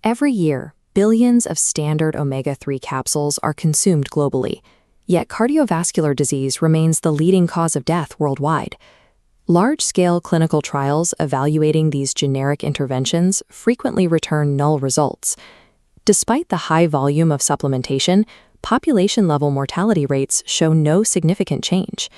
Every year, billions of standard omega-3 capsules are consumed globally, yet cardiovascular disease remains the leading cause of death worldwide. Large-scale clinical trials evaluating these generic interventions frequently return null results. Despite the high volume of supplementation, population-level mortality rates show no significant change.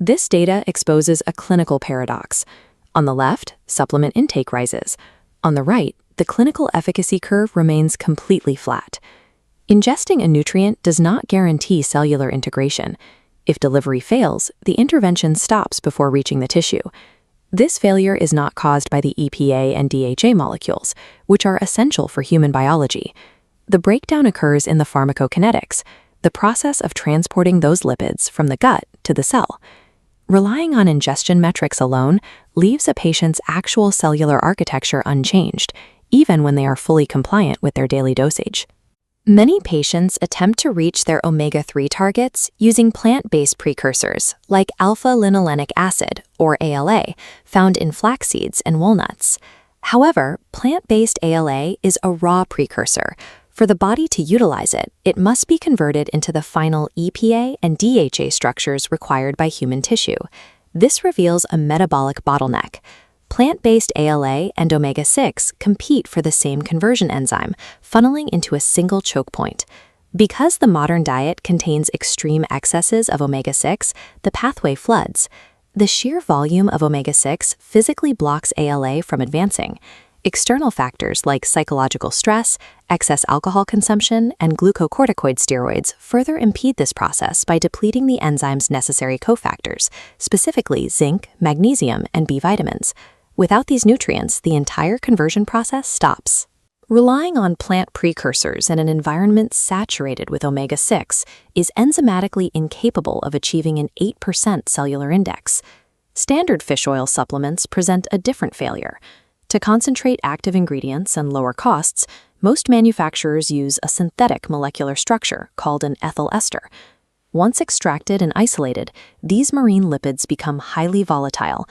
This data exposes a clinical paradox. On the left, supplement intake rises. On the right, the clinical efficacy curve remains completely flat. Ingesting a nutrient does not guarantee cellular integration. If delivery fails, the intervention stops before reaching the tissue. This failure is not caused by the EPA and DHA molecules, which are essential for human biology. The breakdown occurs in the pharmacokinetics, the process of transporting those lipids from the gut to the cell. Relying on ingestion metrics alone leaves a patient's actual cellular architecture unchanged, even when they are fully compliant with their daily dosage. Many patients attempt to reach their omega-3 targets using plant-based precursors like alpha-linolenic acid, or ALA, found in flax seeds and walnuts. However, plant-based ALA is a raw precursor. For the body to utilize it, it must be converted into the final EPA and DHA structures required by human tissue. This reveals a metabolic bottleneck. Plant-based ALA and omega-6 compete for the same conversion enzyme, funneling into a single choke point. Because the modern diet contains extreme excesses of omega-6, the pathway floods. The sheer volume of omega-6 physically blocks ALA from advancing. External factors like psychological stress, excess alcohol consumption, and glucocorticoid steroids further impede this process by depleting the enzyme's necessary cofactors, specifically zinc, magnesium, and B vitamins. Without these nutrients, the entire conversion process stops. Relying on plant precursors in an environment saturated with omega-6 is enzymatically incapable of achieving an 8% cellular index. Standard fish oil supplements present a different failure. To concentrate active ingredients and lower costs, most manufacturers use a synthetic molecular structure called an ethyl ester. Once extracted and isolated, these marine lipids become highly volatile.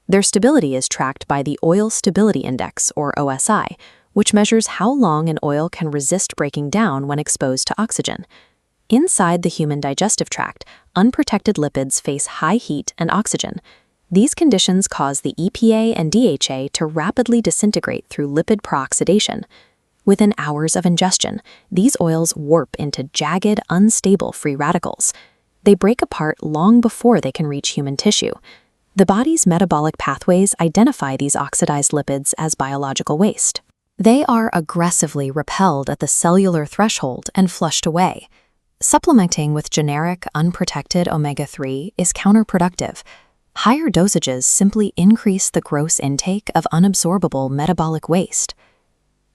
Their stability is tracked by the Oil Stability Index, or OSI, which measures how long an oil can resist breaking down when exposed to oxygen. Inside the human digestive tract, unprotected lipids face high heat and oxygen. These conditions cause the EPA and DHA to rapidly disintegrate through lipid peroxidation. Within hours of ingestion, these oils warp into jagged, unstable free radicals. They break apart long before they can reach human tissue. The body's metabolic pathways identify these oxidized lipids as biological waste. They are aggressively repelled at the cellular threshold and flushed away. Supplementing with generic, unprotected omega-3 is counterproductive. Higher dosages simply increase the gross intake of unabsorbable metabolic waste.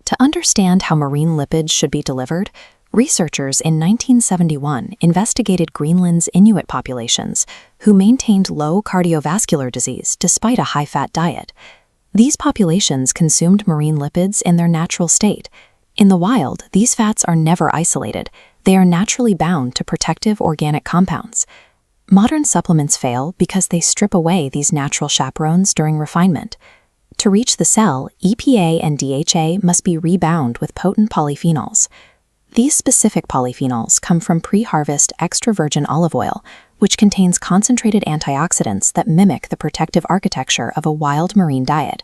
To understand how marine lipids should be delivered, researchers in 1971 investigated Greenland's Inuit populations who maintained low cardiovascular disease despite a high-fat diet. These populations consumed marine lipids in their natural state. In the wild, these fats are never isolated. They are naturally bound to protective organic compounds. Modern supplements fail because they strip away these natural chaperones during refinement. To reach the cell, EPA and DHA must be rebound with potent polyphenols. These specific polyphenols come from pre-harvest extra virgin olive oil, which contains concentrated antioxidants that mimic the protective architecture of a wild marine diet.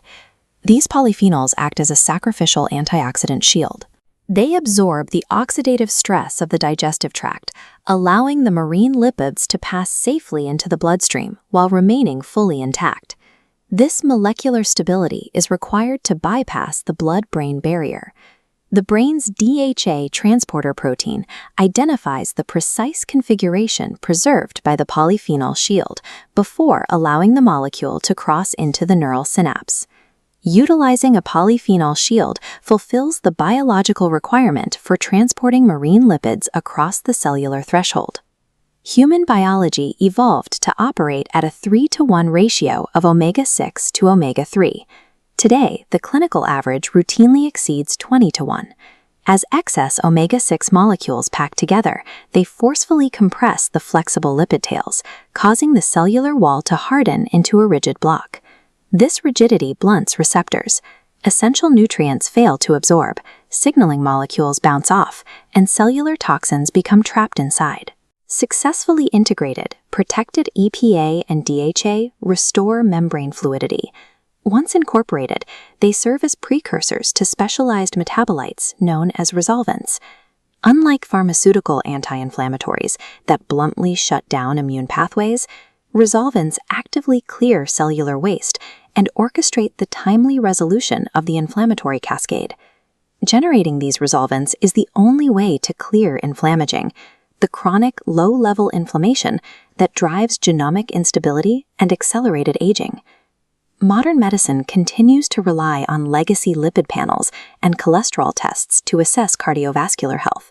These polyphenols act as a sacrificial antioxidant shield. They absorb the oxidative stress of the digestive tract, allowing the marine lipids to pass safely into the bloodstream while remaining fully intact. This molecular stability is required to bypass the blood-brain barrier. The brain's DHA transporter protein identifies the precise configuration preserved by the polyphenol shield before allowing the molecule to cross into the neural synapse. Utilizing a polyphenol shield fulfills the biological requirement for transporting marine lipids across the cellular threshold. Human biology evolved to operate at a 3-to-1 ratio of omega-6 to omega-3. Today, the clinical average routinely exceeds 20-to-1. As excess omega-6 molecules pack together, they forcefully compress the flexible lipid tails, causing the cellular wall to harden into a rigid block. This rigidity blunts receptors. Essential nutrients fail to absorb, signaling molecules bounce off, and cellular toxins become trapped inside. Successfully integrated, protected EPA and DHA restore membrane fluidity. Once incorporated, they serve as precursors to specialized metabolites known as resolvins. Unlike pharmaceutical anti-inflammatories that bluntly shut down immune pathways, resolvins actively clear cellular waste and orchestrate the timely resolution of the inflammatory cascade. Generating these resolvins is the only way to clear inflammaging, the chronic low-level inflammation that drives genomic instability and accelerated aging. Modern medicine continues to rely on legacy lipid panels and cholesterol tests to assess cardiovascular health.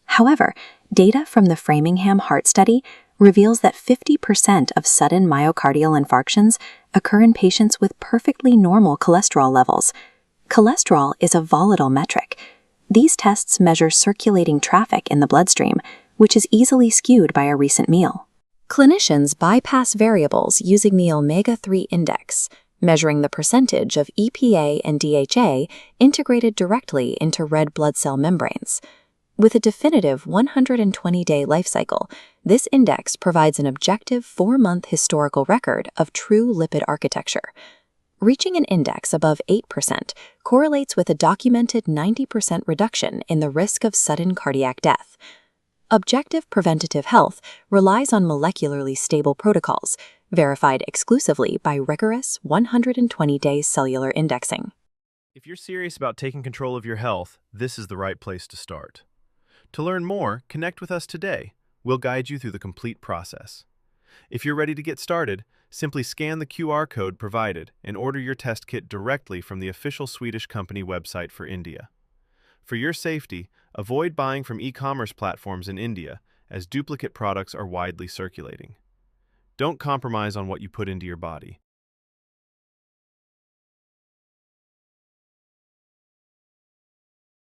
However, data from the Framingham Heart Study reveals that 50% of sudden myocardial infarctions occur in patients with perfectly normal cholesterol levels. Cholesterol is a volatile metric. These tests measure circulating traffic in the bloodstream, which is easily skewed by a recent meal. Clinicians bypass variables using the omega-3 index, measuring the percentage of EPA and DHA integrated directly into red blood cell membranes. With a definitive 120-day life cycle, this index provides an objective 4-month historical record of true lipid architecture. Reaching an index above 8% correlates with a documented 90% reduction in the risk of sudden cardiac death. Objective preventative health relies on molecularly stable protocols, verified exclusively by rigorous 120-day cellular indexing. If you're serious about taking control of your health, this is the right place to start. To learn more, connect with us today. We'll guide you through the complete process. If you're ready to get started, simply scan the QR code provided and order your test kit directly from the official Swedish company website for India. For your safety, avoid buying from e-commerce platforms in India, as duplicate products are widely circulating. Don't compromise on what you put into your body.